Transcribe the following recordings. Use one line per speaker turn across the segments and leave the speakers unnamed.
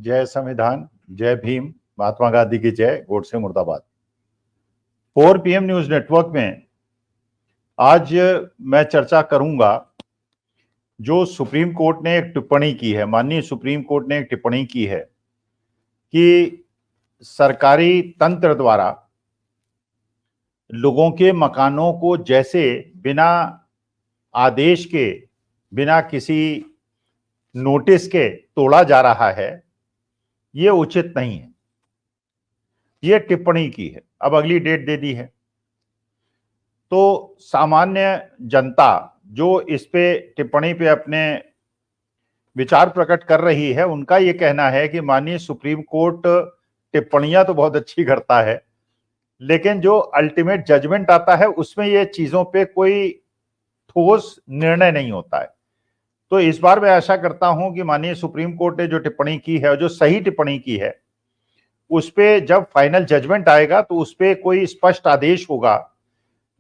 जय संविधान, जय भीम, महात्मा गांधी की जय, गोडसे मुर्दाबाद। 4 PM न्यूज नेटवर्क में आज मैं चर्चा करूंगा जो सुप्रीम कोर्ट ने एक टिप्पणी की है, माननीय सुप्रीम कोर्ट ने एक टिप्पणी की है कि सरकारी तंत्र द्वारा लोगों के मकानों को जैसे बिना आदेश के, बिना किसी नोटिस के तोड़ा जा रहा है, ये उचित नहीं है। ये टिप्पणी की है, अब अगली डेट दे दी है। तो सामान्य जनता जो इस पे टिप्पणी पे अपने विचार प्रकट कर रही है, उनका ये कहना है कि माननीय सुप्रीम कोर्ट टिप्पणियां तो बहुत अच्छी करता है, लेकिन जो अल्टीमेट जजमेंट आता है उसमें ये चीजों पे कोई ठोस निर्णय नहीं होता है। तो इस बार मैं आशा करता हूं कि माननीय सुप्रीम कोर्ट ने जो टिप्पणी की है और जो सही टिप्पणी की है, उस पे जब फाइनल जजमेंट आएगा तो उस पे कोई स्पष्ट आदेश होगा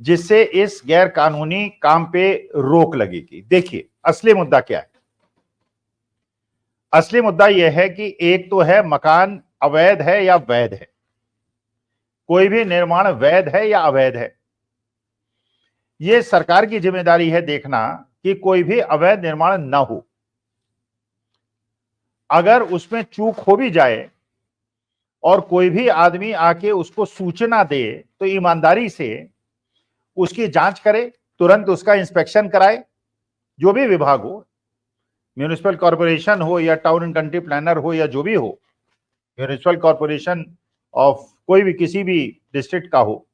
जिससे इस गैर कानूनी काम पे रोक लगेगी। देखिए, असली मुद्दा क्या है? असली मुद्दा यह है कि एक तो है मकान अवैध है या वैध है, कोई भी निर्माण वैध है या अवैध है। यह सरकार की जिम्मेदारी है देखना कि कोई भी अवैध निर्माण ना हो। अगर उसमें चूक हो भी जाए और कोई भी आदमी आके उसको सूचना दे तो ईमानदारी से उसकी जांच करे, तुरंत उसका इंस्पेक्शन कराए। जो भी विभाग हो, म्यूनिसिपल कॉर्पोरेशन हो या टाउन एंड कंट्री प्लानर हो या जो भी हो, म्यूनिसिपल कॉर्पोरेशन ऑफ कोई भी किसी भी डिस्ट्रिक्ट का हो,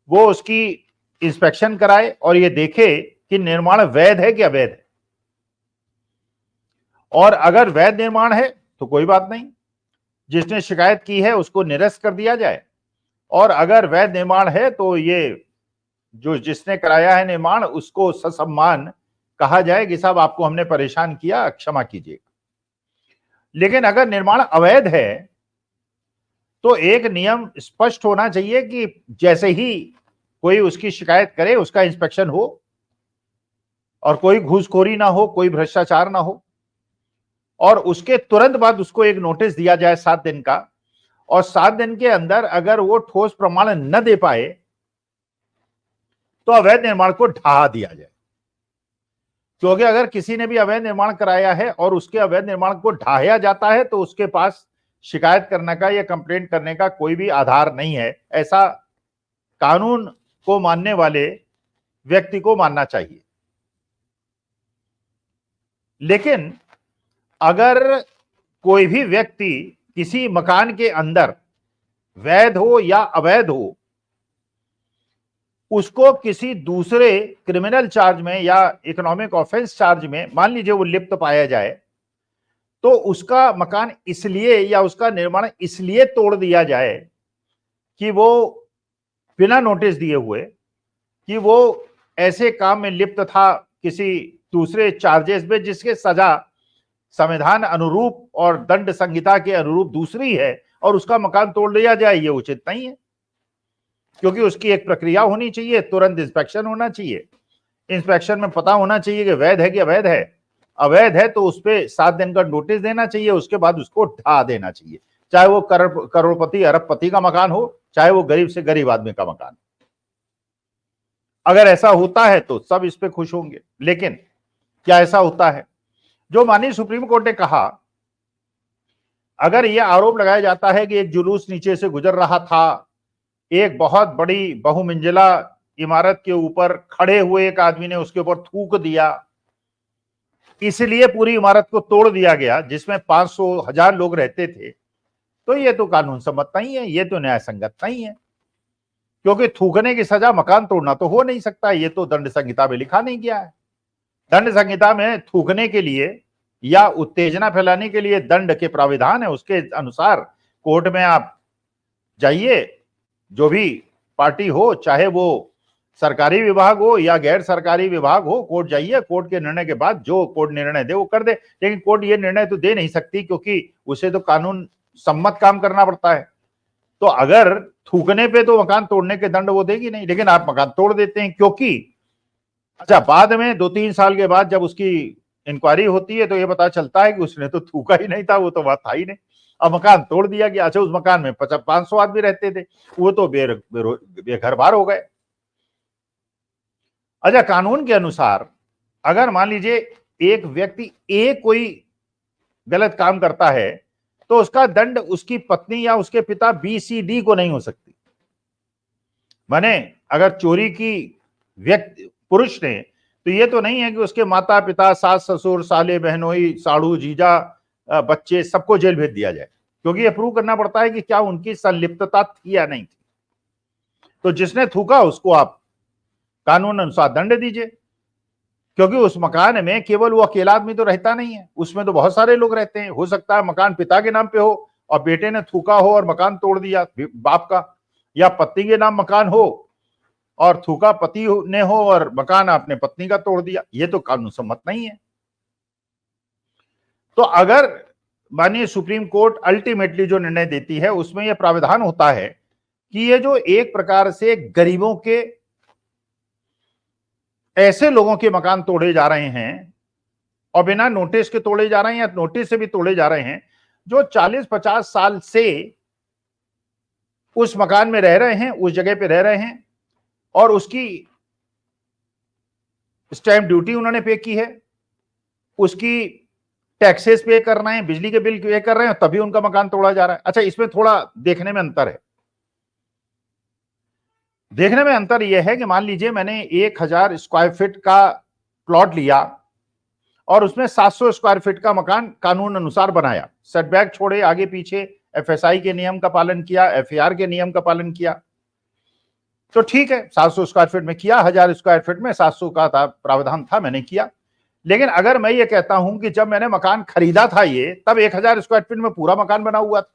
वो उसकी इंस्पेक्शन कराए और ये देखे कि निर्माण वैध है कि अवैध है। और अगर वैध निर्माण है तो कोई बात नहीं, जिसने शिकायत की है उसको निरस्त कर दिया जाए। और अगर वैध निर्माण है तो ये जो जिसने कराया है निर्माण, उसको ससम्मान कहा जाए कि साहब आपको हमने परेशान किया, क्षमा कीजिए। लेकिन अगर निर्माण अवैध है तो एक नियम स्पष्ट होना चाहिए कि जैसे ही कोई उसकी शिकायत करे उसका इंस्पेक्शन हो और कोई घूसखोरी ना हो, कोई भ्रष्टाचार ना हो, और उसके तुरंत बाद उसको एक नोटिस दिया जाए 7 दिन का, और 7 दिन के अंदर अगर वो ठोस प्रमाण न दे पाए तो अवैध निर्माण को ढहा दिया जाए। क्योंकि अगर किसी ने भी अवैध निर्माण कराया है और उसके अवैध निर्माण को ढाया जाता है तो उसके पास शिकायत करने का या कंप्लेंट करने का कोई भी आधार नहीं है। ऐसा कानून को मानने वाले व्यक्ति को मानना चाहिए। लेकिन अगर कोई भी व्यक्ति किसी मकान के अंदर वैध हो या अवैध हो, उसको किसी दूसरे क्रिमिनल चार्ज में या इकोनॉमिक ऑफेंस चार्ज में मान लीजिए वो लिप्त पाया जाए, तो उसका मकान इसलिए या उसका निर्माण इसलिए तोड़ दिया जाए कि वो बिना नोटिस दिए हुए कि वो ऐसे काम में लिप्त था किसी दूसरे चार्जेस में जिसके सजा संविधान अनुरूप और दंड संहिता के अनुरूप दूसरी है, और उसका मकान तोड़ दिया जाए, ये उचित नहीं है। क्योंकि उसकी एक प्रक्रिया होनी चाहिए, तुरंत इंस्पेक्शन होना चाहिए। इंस्पेक्शन में पता होना चाहिए कि वैध है कि अवैध है। अवैध है तो उस पर 7 दिन का नोटिस देना चाहिए, उसके बाद उसको ढा देना चाहिए। चाहे वो करोड़पति अरबपति का मकान हो, चाहे वो गरीब से गरीब आदमी का मकान। अगर ऐसा होता है तो सब इस पे खुश होंगे। लेकिन क्या ऐसा होता है? जो माननीय सुप्रीम कोर्ट ने कहा, अगर यह आरोप लगाया जाता है कि एक जुलूस नीचे से गुजर रहा था, एक बहुत बड़ी बहुमंजिला इमारत के ऊपर खड़े हुए एक आदमी ने उसके ऊपर थूक दिया, इसलिए पूरी इमारत को तोड़ दिया गया जिसमें 500,000 लोग रहते थे, तो ये तो कानून सम्मत नहीं है, ये तो न्याय संगत नहीं है। क्योंकि थूकने की सजा मकान तोड़ना तो हो नहीं सकता, ये तो दंड संहिता में लिखा नहीं गया है। दंड संहिता में थूकने के लिए या उत्तेजना फैलाने के लिए दंड के प्राविधान है, उसके अनुसार कोर्ट में आप जाइए, जो भी पार्टी हो, चाहे वो सरकारी विभाग हो या गैर सरकारी विभाग हो, कोर्ट जाइए, कोर्ट के निर्णय के बाद जो कोर्ट निर्णय दे वो कर दे। लेकिन कोर्ट ये निर्णय तो दे नहीं सकती क्योंकि उसे तो कानून सम्मत काम करना पड़ता है। तो अगर थूकने पे तो मकान तोड़ने के दंड वो देगी नहीं, लेकिन आप मकान तोड़ देते हैं क्योंकि अच्छा बाद में 2-3 साल के बाद जब उसकी इंक्वायरी होती है तो ये पता चलता है कि उसने तो थूका ही नहीं था, वो तो वहां था ही नहीं। अब मकान तोड़ दिया गया। अच्छा, उस मकान में 500 आदमी रहते थे, वो तो बेघर बार हो गए। अच्छा, कानून के अनुसार अगर मान लीजिए एक व्यक्ति एक कोई गलत काम करता है तो उसका दंड उसकी पत्नी या उसके पिता BCD को नहीं हो सकती। माने अगर चोरी की व्यक्ति पुरुष ने, तो ये तो नहीं है कि उसके माता पिता, सास ससुर, साले बहनोई, साड़ू जीजा, बच्चे सबको जेल भेज दिया जाए, क्योंकि ये प्रूव करना पड़ता है कि क्या उनकी संलिप्तता थी या नहीं थी। तो जिसने थूका उसको आप कानून अनुसार दंड दीजिए, क्योंकि उस मकान में केवल वो अकेला आदमी तो रहता नहीं है, उसमें तो बहुत सारे लोग रहते हैं। हो सकता है मकान पिता के नाम पे हो और बेटे ने थूका हो और मकान तोड़ दिया बाप का, या पत्नी के नाम मकान हो और थूका पति ने हो और मकान आपने पत्नी का तोड़ दिया। ये तो कानून सम्मत नहीं है। तो अगर माननीय सुप्रीम कोर्ट अल्टीमेटली जो निर्णय देती है उसमें यह प्रावधान होता है कि ये जो एक प्रकार से गरीबों के, ऐसे लोगों के मकान तोड़े जा रहे हैं और बिना नोटिस के तोड़े जा रहे हैं या नोटिस से भी तोड़े जा रहे हैं, जो 40-50 साल से उस मकान में रह रहे हैं, उस जगह पे रह रहे हैं और उसकी स्टैंप ड्यूटी उन्होंने पे की है, उसकी टैक्सेस पे कर रहे हैं, बिजली के बिल पे कर रहे हैं, तभी उनका मकान तोड़ा जा रहा है। अच्छा, इसमें थोड़ा देखने में अंतर है। देखने में अंतर यह है कि मान लीजिए मैंने 1000 स्क्वायर फीट का प्लॉट लिया और उसमें 700 स्क्वायर फीट का मकान कानून अनुसार बनाया, सेटबैक छोड़े आगे पीछे, FSI के नियम का पालन किया, FAR के नियम का पालन किया, तो ठीक है, 700 स्क्वायर फीट में किया, 1000 स्क्वायर फीट में 700 का था, प्रावधान था, मैंने किया। लेकिन अगर मैं ये कहता हूं कि जब मैंने मकान खरीदा था ये, तब 1000 स्क्वायर फीट में पूरा मकान बना हुआ था,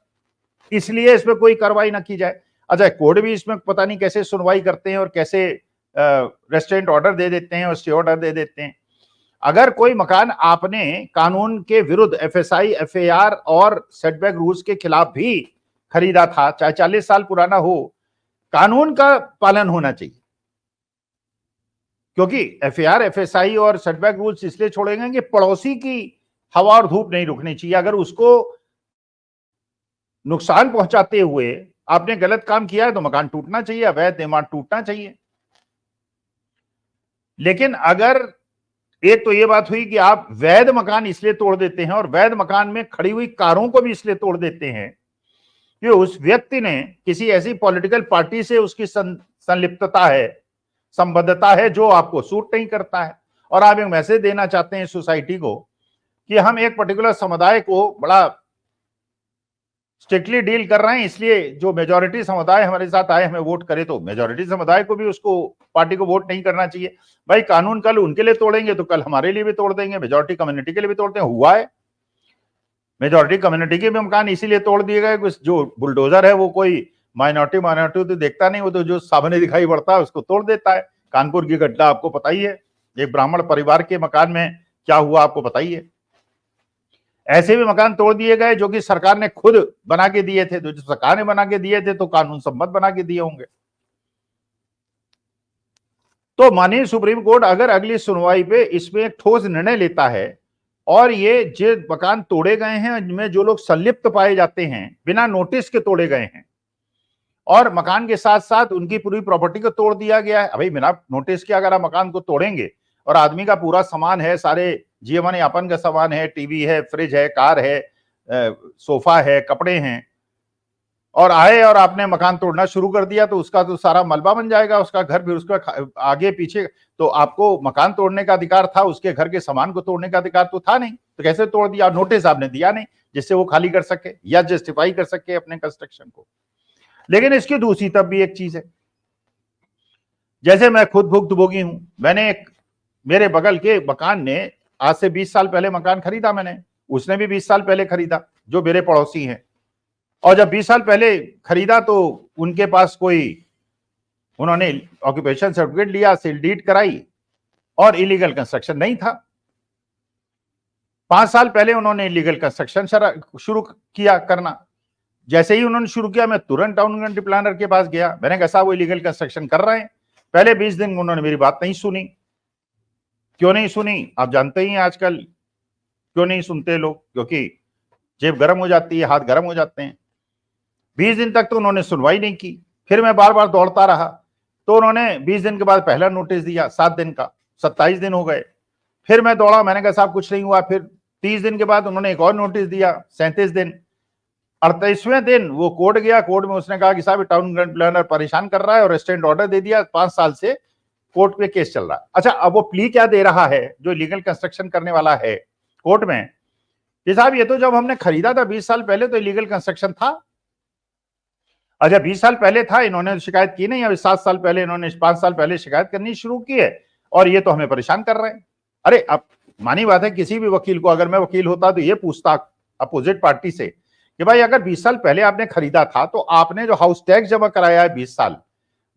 इसलिए इसमें कोई कार्रवाई ना की जाए। अच्छा, कोर्ट भी इसमें पता नहीं कैसे सुनवाई करते हैं और कैसे रेस्ट्रेंट ऑर्डर दे देते हैं और स्टे ऑर्डर दे देते हैं। अगर कोई मकान आपने कानून के विरुद्ध FSI, FAR और सेटबैक रूल्स के खिलाफ भी खरीदा था, चाहे 40 साल पुराना हो, कानून का पालन होना चाहिए। क्योंकि FAR, FSI और सेटबैक रूल्स इसलिए छोड़े गए कि पड़ोसी की हवा और धूप नहीं रुकनी चाहिए। अगर उसको नुकसान पहुंचाते हुए आपने गलत काम किया है तो मकान टूटना चाहिए, अवैध निर्माण टूटना चाहिए। लेकिन अगर एक तो ये बात हुई कि आप वैध मकान इसलिए तोड़ देते हैं और वैध मकान में खड़ी हुई कारों को भी इसलिए तोड़ देते हैं कि उस व्यक्ति ने किसी ऐसी पॉलिटिकल पार्टी से उसकी संलिप्तता है, संबद्धता है, जो आपको सूट नहीं करता है, और आप एक मैसेज देना चाहते हैं सोसाइटी को कि हम एक पर्टिकुलर समुदाय को बड़ा स्ट्रिक्टली डील कर रहे हैं, इसलिए जो मेजॉरिटी समुदाय हमारे साथ आए हमें वोट करे, तो मेजॉरिटी समुदाय को भी उसको पार्टी को वोट नहीं करना चाहिए। भाई, कानून कल उनके लिए तोड़ेंगे तो कल हमारे लिए भी तोड़ देंगे, मेजॉरिटी कम्युनिटी के लिए भी तोड़ते हैं। हुआ है, मेजॉरिटी कम्युनिटी के भी मकान इसीलिए तोड़ दिए गए। जो बुलडोजर है वो कोई माइनॉरिटी तो देखता नहीं, वो तो जो सामने दिखाई पड़ता है उसको तोड़ देता है। कानपुर की घटना आपको पता ही है, एक ब्राह्मण परिवार के मकान में क्या हुआ आपको पता ही है। ऐसे भी मकान तोड़ दिए गए जो कि सरकार ने खुद बना के दिए थे, तो जो सरकार ने बना के दिए थे तो कानून सम्मत बना के दिए होंगे। तो माननीय सुप्रीम कोर्ट अगर अगली सुनवाई पे इसमें एक ठोस निर्णय लेता है और ये जो मकान तोड़े गए हैं इनमें जो लोग संलिप्त पाए जाते हैं, बिना नोटिस के तोड़े गए हैं और मकान के साथ साथ उनकी पूरी प्रॉपर्टी को तोड़ दिया गया है। भाई, बिना नोटिस के अगर आप मकान को तोड़ेंगे और आदमी का पूरा सामान है, सारे जीवन यापन का सामान है, टीवी है, फ्रिज है, कार है, सोफा है, कपड़े हैं, और आए और आपने मकान तोड़ना शुरू कर दिया, तो उसका तो सारा मलबा बन जाएगा, उसका घर, फिर उसका आगे पीछे। तो आपको मकान तोड़ने का अधिकार था, उसके घर के सामान को तोड़ने का अधिकार तो था नहीं, तो कैसे तोड़ दिया? नोटिस आपने दिया नहीं जिससे वो खाली कर सके या जस्टिफाई कर सके अपने कंस्ट्रक्शन को। लेकिन इसकी दूसरी तरफ भी एक चीज है, जैसे मैं खुद भुक्तभोगी हूं। मैंने एक, मेरे बगल के मकान ने आज से 20 साल पहले मकान खरीदा मैंने, उसने भी 20 साल पहले खरीदा, जो मेरे पड़ोसी हैं। और जब 20 साल पहले खरीदा तो उनके पास उन्होंने ऑक्यूपेशन सर्टिफिकेट लिया, सील डीड कराई और इलीगल कंस्ट्रक्शन नहीं था। 5 साल पहले उन्होंने इलीगल कंस्ट्रक्शन शुरू किया करना। जैसे ही उन्होंने शुरू किया, मैं तुरंत टाउन प्लानर के पास गया। मैंने कहा, साहब वो इलीगल कंस्ट्रक्शन कर रहे हैं। पहले 20 दिन उन्होंने मेरी बात नहीं सुनी। क्यों नहीं सुनी? आप जानते ही हैं आजकल क्यों नहीं सुनते लोग? क्योंकि जेब गर्म हो जाती है, हाथ गर्म हो जाते हैं। 20 दिन तक तो उन्होंने सुनवाई नहीं की। फिर मैं बार बार दौड़ता रहा, तो उन्होंने 20 दिन के बाद पहला नोटिस दिया 7 दिन का, 27 दिन हो गए। फिर मैं दौड़ा, मैंने कहा साहब कुछ नहीं हुआ। फिर 30 दिन के बाद उन्होंने एक और नोटिस दिया, 37 दिन। 38वें दिन वो कोर्ट गया, कोर्ट में उसने कहा कि साहब टाउन प्लानर परेशान कर रहा है, और रेस्टोरेंट ऑर्डर दे दिया। 5 साल से कोर्ट में केस चल रहा है। अच्छा, अब वो प्ली क्या दे रहा है जो लीगल कंस्ट्रक्शन करने वाला है कोर्ट में, कि साहब ये तो जब हमने खरीदा था 20 साल पहले तो इलीगल कंस्ट्रक्शन था। अच्छा, 20 साल पहले था, इन्होंने शिकायत की नहीं, अभी 7 साल पहले इन्होंने 5 साल पहले शिकायत करनी शुरू की है, और ये तो हमें परेशान कर रहे हैं। अरे अब मानी बात है, किसी भी वकील को, अगर मैं वकील होता तो ये पूछता अपोजिट पार्टी से कि भाई अगर 20 साल पहले आपने खरीदा था तो आपने जो हाउस टैक्स जमा कराया है 20 साल,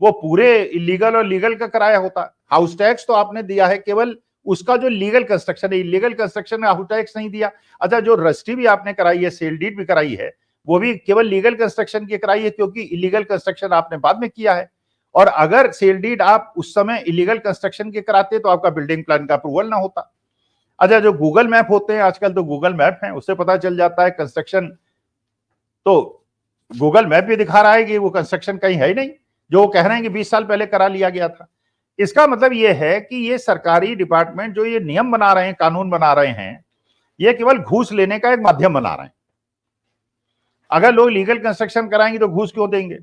वो पूरे इलीगल और लीगल का कराया होता। हाउस टैक्स तो आपने दिया है केवल उसका जो लीगल कंस्ट्रक्शन है, इलीगल कंस्ट्रक्शन में हाउस टैक्स नहीं दिया। अच्छा, जो रजिस्ट्री भी आपने कराई है, सेल डीड भी कराई है, वो भी केवल लीगल कंस्ट्रक्शन की कराई है, क्योंकि इलीगल कंस्ट्रक्शन आपने बाद में किया है। और अगर सेल डीड आप उस समय इलीगल कंस्ट्रक्शन के कराते तो आपका बिल्डिंग प्लान का अप्रूवल ना होता। अच्छा, जो गूगल मैप होते हैं आजकल, तो गूगल मैप है, उससे पता चल जाता है कंस्ट्रक्शन, तो गूगल मैप भी दिखा रहा है कि वो कंस्ट्रक्शन कहीं है ही नहीं, जो वो कह रहे हैं कि 20 साल पहले करा लिया गया था। इसका मतलब ये है कि ये सरकारी डिपार्टमेंट जो ये नियम बना रहे हैं, कानून बना रहे हैं, ये केवल घूस लेने का एक माध्यम बना रहे हैं। अगर लोग लीगल कंस्ट्रक्शन कराएंगे तो घूस क्यों देंगे?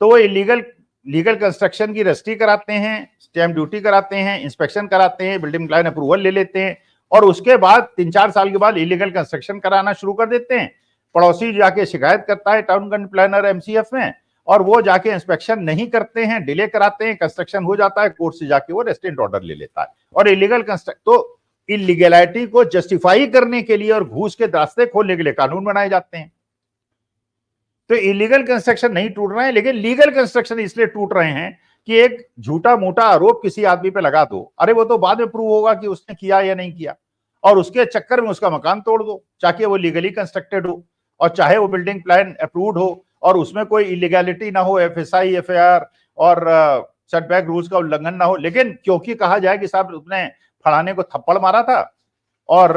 तो वो लीगल कंस्ट्रक्शन की रजिस्ट्री कराते हैं, स्टैम्प ड्यूटी कराते हैं, इंस्पेक्शन कराते हैं, बिल्डिंग प्लान अप्रूवल ले लेते हैं, और उसके बाद 3-4 साल के बाद इलीगल कंस्ट्रक्शन कराना शुरू कर देते हैं। पड़ोसी जाके शिकायत करता है टाउन प्लानर एमसीएफ में, और वो जाके इंस्पेक्शन नहीं करते हैं, डिले कराते हैं, कंस्ट्रक्शन हो जाता है, कोर्ट से जाके वो रेस्टोरेंट ऑर्डर ले लेता है। और इलीगल कंस्ट्रक्ट तो इलीगैलिटी को जस्टिफाई करने के लिए और घूस के रास्ते खोलने के लिए कानून बनाए जाते हैं। तो इलीगल कंस्ट्रक्शन नहीं टूट रहे हैं, लेकिन लीगल कंस्ट्रक्शन इसलिए टूट रहे हैं कि एक झूठा मोटा आरोप किसी आदमी पे लगा दो, अरे वो तो बाद में प्रूव होगा कि उसने किया या नहीं किया, और उसके चक्कर में उसका मकान तोड़ दो, चाहे वो लीगली कंस्ट्रक्टेड हो और चाहे वो बिल्डिंग प्लान अप्रूव्ड हो, और उसमें कोई इलीगैलिटी ना हो, एफएसआई एफआईआर और सेटबैक रूल्स का उल्लंघन ना हो। लेकिन क्योंकि कहा जाए कि साहब उसने फलाने को थप्पड़ मारा था, और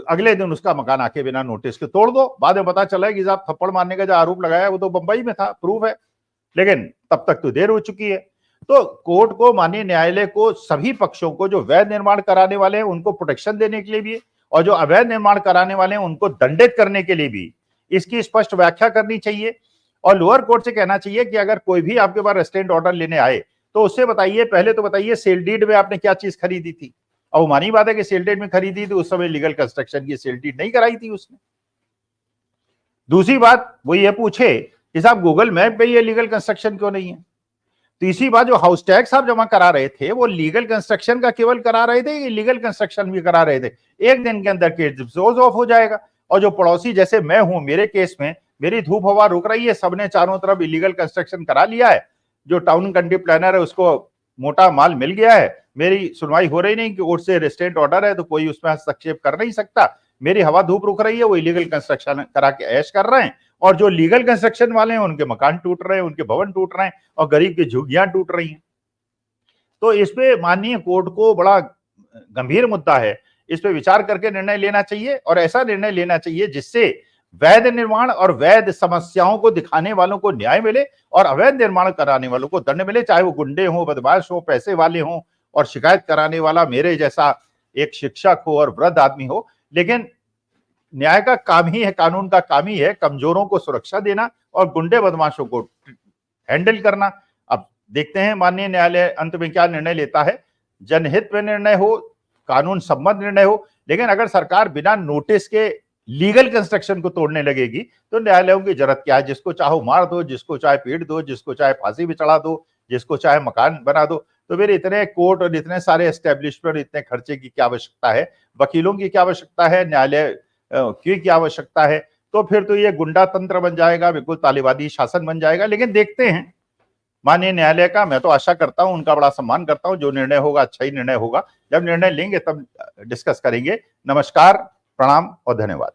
अगले दिन उसका मकान आके बिना नोटिस के तोड़ दो, बाद में पता चला कि साहब थप्पड़ मारने का जो आरोप लगाया वो तो बंबई में था, प्रूफ है, लेकिन तब तक तो देर हो चुकी है। तो कोर्ट को, माननीय न्यायालय को, सभी पक्षों को, जो वैध निर्माण कराने वाले हैं उनको प्रोटेक्शन देने के लिए भी, और जो अवैध निर्माण कराने वाले हैं उनको दंडित करने के लिए भी इसकी स्पष्ट व्याख्या करनी चाहिए। और लोअर कोर्ट से कहना चाहिए कि अगर कोई भी आपके पास रेस्टोरेंट ऑर्डर लेने आए तो उससे बताइए, पहले तो बताइए सेल डीड में आपने क्या चीज खरीदी थी। अब मानी बात है कि सेल डीड में खरीदी थी, उस समय लीगल कंस्ट्रक्शन की सेल डीड नहीं कराई थी उसने। दूसरी बात वो ये पूछे कि साहब गूगल मैप पे ये लीगल कंस्ट्रक्शन क्यों नहीं है। तीसरी बात, जो हाउस टैक्स आप जमा करा रहे थे वो लीगल कंस्ट्रक्शन का केवल करा रहे थे, लीगल कंस्ट्रक्शन भी करा रहे थे। एक दिन के अंदर केस डिस्पोज ऑफ हो जाएगा। और जो पड़ोसी जैसे मैं हूं, मेरे केस में मेरी धूप हवा रुक रही है, सबने चारों तरफ इलीगल कंस्ट्रक्शन करा लिया है, जो टाउन कंट्री प्लानर है उसको मोटा माल मिल गया है, मेरी सुनवाई हो रही नहीं कि कोर्ट से रेस्टोरेंट ऑर्डर है तो कोई उसमें हस्तक्षेप कर नहीं सकता, मेरी हवा धूप रुक रही है, वो इलीगल कंस्ट्रक्शन करा के ऐश कर रहे हैं, और जो लीगल कंस्ट्रक्शन वाले हैं उनके मकान टूट रहे हैं, उनके भवन टूट रहे हैं, और गरीब की झुग्गियां टूट रही हैं। तो इस पे माननीय कोर्ट को बड़ा गंभीर मुद्दा है, इस पे विचार करके निर्णय लेना चाहिए, और ऐसा निर्णय लेना चाहिए जिससे वैध निर्माण और वैध समस्याओं को दिखाने वालों को न्याय मिले, और अवैध निर्माण कराने वालों को दंड मिले, चाहे वो गुंडे हो, बदमाश हो, पैसे वाले हो, और शिकायत कराने वाला मेरे जैसा एक शिक्षक हो और वृद्ध आदमी हो। लेकिन न्याय का काम ही है, कानून का काम ही है कमजोरों को सुरक्षा देना और गुंडे बदमाशों को हैंडल करना। अब देखते हैं माननीय न्यायालय अंत में क्या निर्णय लेता है। जनहित में निर्णय हो, कानून सम्मत निर्णय हो, लेकिन अगर सरकार बिना नोटिस के लीगल कंस्ट्रक्शन को तोड़ने लगेगी तो न्यायालयों की जरूरत क्या है। जिसको चाहो मार दो, जिसको चाहे पीट दो, जिसको चाहे फांसी भी चढ़ा दो, जिसको चाहे मकान बना दो। तो फिर इतने कोर्ट और इतने सारे एस्टेब्लिशमेंट, इतने खर्चे की क्या आवश्यकता है, वकीलों की क्या आवश्यकता है, न्यायालय की क्या आवश्यकता है। तो फिर तो ये गुंडा तंत्र बन जाएगा, बिल्कुल तालिबानी शासन बन जाएगा। लेकिन देखते हैं माननीय न्यायालय का, मैं तो आशा करता हूं, उनका बड़ा सम्मान करता हूं, जो निर्णय होगा अच्छा ही निर्णय होगा। जब निर्णय लेंगे तब डिस्कस करेंगे। नमस्कार, प्रणाम और धन्यवाद।